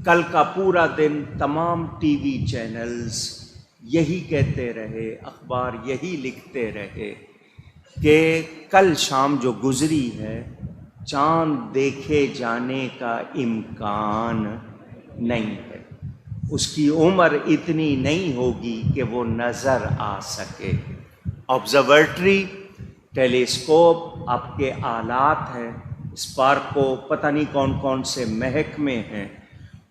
کل کا پورا دن تمام ٹی وی چینلز یہی کہتے رہے، اخبار یہی لکھتے رہے کہ کل شام جو گزری ہے چاند دیکھے جانے کا امکان نہیں ہے، اس کی عمر اتنی نہیں ہوگی کہ وہ نظر آ سکے۔ آبزرویٹری، ٹیلیسکوپ، آپ کے آلات ہیں، اسپارکو، پتہ نہیں کون کون سے محکمے ہیں،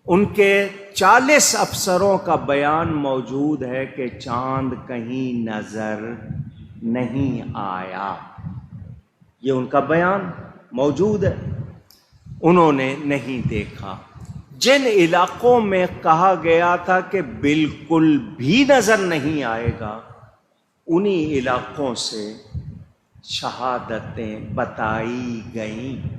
ان کے 40 افسروں کا بیان موجود ہے کہ چاند کہیں نظر نہیں آیا۔ یہ ان کا بیان موجود ہے، انہوں نے نہیں دیکھا۔ جن علاقوں میں کہا گیا تھا کہ بالکل بھی نظر نہیں آئے گا، انہی علاقوں سے شہادتیں بتائی گئیں۔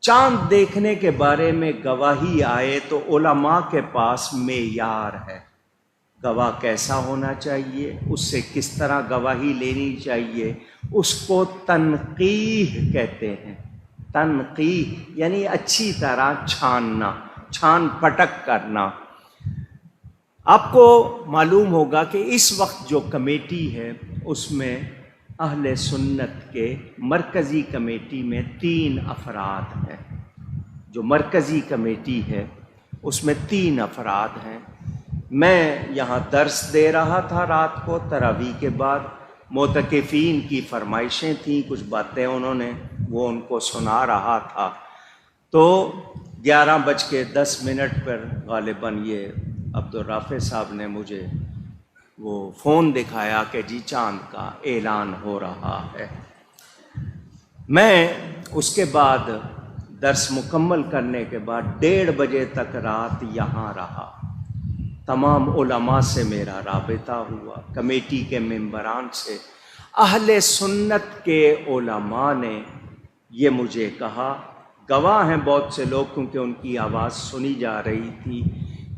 چاند دیکھنے کے بارے میں گواہی آئے تو علماء کے پاس معیار ہے، گواہ کیسا ہونا چاہیے، اس سے کس طرح گواہی لینی چاہیے، اس کو تنقیح کہتے ہیں۔ تنقیح یعنی اچھی طرح چھاننا، چھان پٹک کرنا۔ آپ کو معلوم ہوگا کہ اس وقت جو کمیٹی ہے اس میں اہل سنت کے مرکزی کمیٹی میں 3 افراد ہیں۔ جو مرکزی کمیٹی ہے اس میں 3 افراد ہیں۔ میں یہاں درس دے رہا تھا رات کو تراویح کے بعد، معتکفین کی فرمائشیں تھیں، کچھ باتیں انہوں نے وہ ان کو سنا رہا تھا، تو 11:10 پر غالباً یہ عبدالرافع صاحب نے مجھے وہ فون دکھایا کہ جی چاند کا اعلان ہو رہا ہے۔ میں اس کے بعد درس مکمل کرنے کے بعد 1:30 بجے تک رات یہاں رہا۔ تمام علماء سے میرا رابطہ ہوا، کمیٹی کے ممبران سے، اہل سنت کے علماء نے یہ مجھے کہا، گواہ ہیں بہت سے لوگ کیونکہ ان کی آواز سنی جا رہی تھی،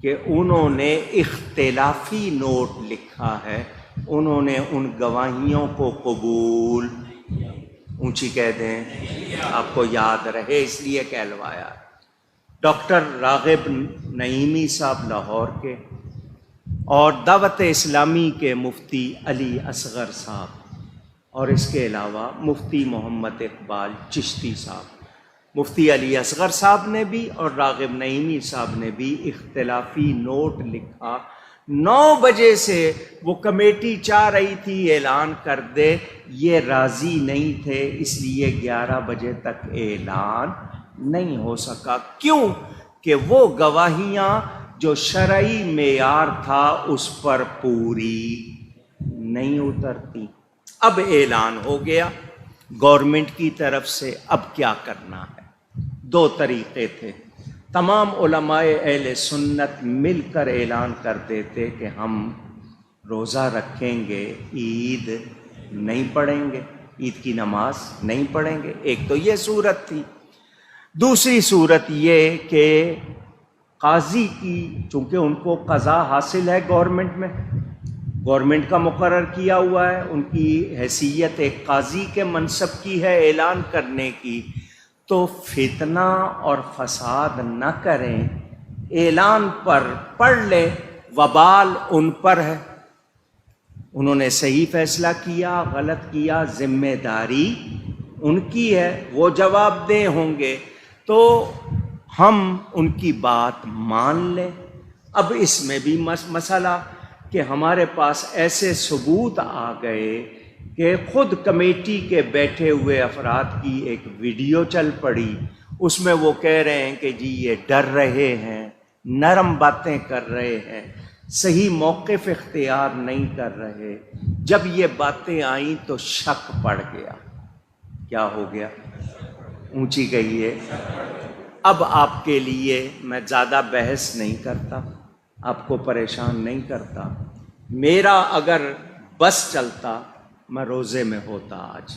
کہ انہوں نے اختلافی نوٹ لکھا ہے، انہوں نے ان گواہیوں کو قبول، اونچی کہہ دیں آپ کو یاد رہے اس لیے کہلوایا۔ ڈاکٹر راغب نعیمی صاحب لاہور کے، اور دعوت اسلامی کے مفتی علی اصغر صاحب، اور اس کے علاوہ مفتی محمد اقبال چشتی صاحب۔ مفتی علی اصغر صاحب نے بھی اور راغب نعیمی صاحب نے بھی اختلافی نوٹ لکھا۔ 9 بجے سے وہ کمیٹی چاہ رہی تھی اعلان کر دے، یہ راضی نہیں تھے، اس لیے 11 بجے تک اعلان نہیں ہو سکا۔ کیوں؟ کہ وہ گواہیاں جو شرعی معیار تھا اس پر پوری نہیں اترتی۔ اب اعلان ہو گیا گورنمنٹ کی طرف سے، اب کیا کرنا ہے؟ 2 طریقے تھے۔ تمام علماء اہل سنت مل کر اعلان کر دیتے کہ ہم روزہ رکھیں گے، عید نہیں پڑھیں گے، عید کی نماز نہیں پڑھیں گے، ایک تو یہ صورت تھی۔ دوسری صورت یہ کہ قاضی کی، چونکہ ان کو قضا حاصل ہے گورنمنٹ میں، گورنمنٹ کا مقرر کیا ہوا ہے، ان کی حیثیت ایک قاضی کے منصب کی ہے اعلان کرنے کی، تو فتنہ اور فساد نہ کریں، اعلان پر پڑھ لیں، وبال ان پر ہے۔ انہوں نے صحیح فیصلہ کیا، غلط کیا، ذمہ داری ان کی ہے، وہ جواب دہ ہوں گے، تو ہم ان کی بات مان لیں۔ اب اس میں بھی مسئلہ کہ ہمارے پاس ایسے ثبوت آ گئے کہ خود کمیٹی کے بیٹھے ہوئے افراد کی ایک ویڈیو چل پڑی، اس میں وہ کہہ رہے ہیں کہ جی یہ ڈر رہے ہیں، نرم باتیں کر رہے ہیں، صحیح موقف اختیار نہیں کر رہے۔ جب یہ باتیں آئیں تو شک پڑ گیا۔ کیا ہو گیا؟ اونچی کہیے۔ اب آپ کے لیے میں زیادہ بحث نہیں کرتا، آپ کو پریشان نہیں کرتا۔ میرا اگر بس چلتا میں روزے میں ہوتا آج،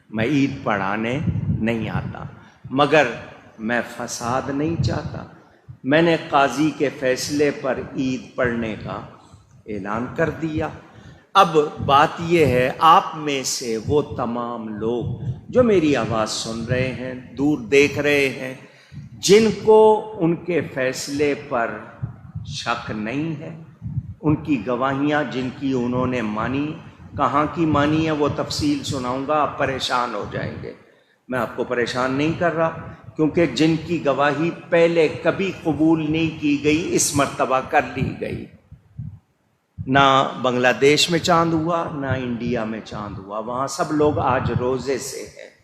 میں عید پڑھانے نہیں آتا، مگر میں فساد نہیں چاہتا۔ میں نے قاضی کے فیصلے پر عید پڑھنے کا اعلان کر دیا۔ اب بات یہ ہے، آپ میں سے وہ تمام لوگ جو میری آواز سن رہے ہیں، دور دیکھ رہے ہیں، جن کو ان کے فیصلے پر شک نہیں ہے، ان کی گواہیاں جن کی انہوں نے مانی، کہاں کی مانی ہے وہ تفصیل سناؤں گا، آپ پریشان ہو جائیں گے۔ میں آپ کو پریشان نہیں کر رہا، کیونکہ جن کی گواہی پہلے کبھی قبول نہیں کی گئی، اس مرتبہ کر لی گئی۔ نہ بنگلہ دیش میں چاند ہوا، نہ انڈیا میں چاند ہوا، وہاں سب لوگ آج روزے سے ہیں۔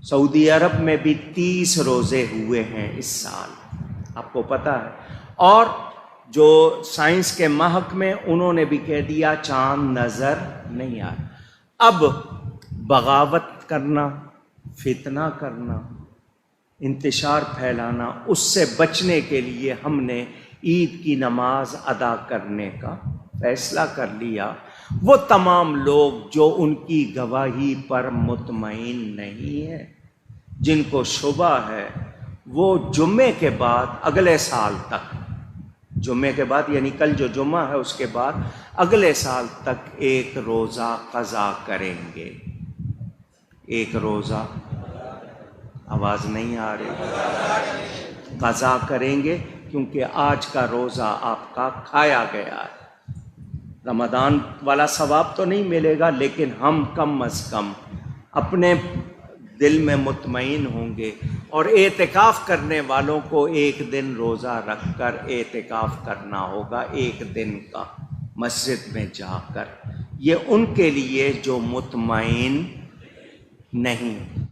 سعودی عرب میں بھی 30 روزے ہوئے ہیں اس سال، آپ کو پتہ ہے۔ اور جو سائنس کے محق میں، انہوں نے بھی کہہ دیا چاند نظر نہیں آ رہا۔ اب بغاوت کرنا، فتنہ کرنا، انتشار پھیلانا، اس سے بچنے کے لیے ہم نے عید کی نماز ادا کرنے کا فیصلہ کر لیا۔ وہ تمام لوگ جو ان کی گواہی پر مطمئن نہیں ہیں، جن کو شبہ ہے، وہ جمعے کے بعد اگلے سال تک، جمعے کے بعد یعنی کل جو جمعہ ہے اس کے بعد اگلے سال تک ایک روزہ قضا کریں گے۔ ایک روزہ، آواز نہیں آ رہی، قضا کریں گے، کیونکہ آج کا روزہ آپ کا کھایا گیا ہے۔ رمضان والا ثواب تو نہیں ملے گا، لیکن ہم کم از کم اپنے دل میں مطمئن ہوں گے۔ اور اعتکاف کرنے والوں کو ایک دن روزہ رکھ کر اعتکاف کرنا ہوگا، ایک دن کا، مسجد میں جا کر۔ یہ ان کے لیے جو مطمئن نہیں۔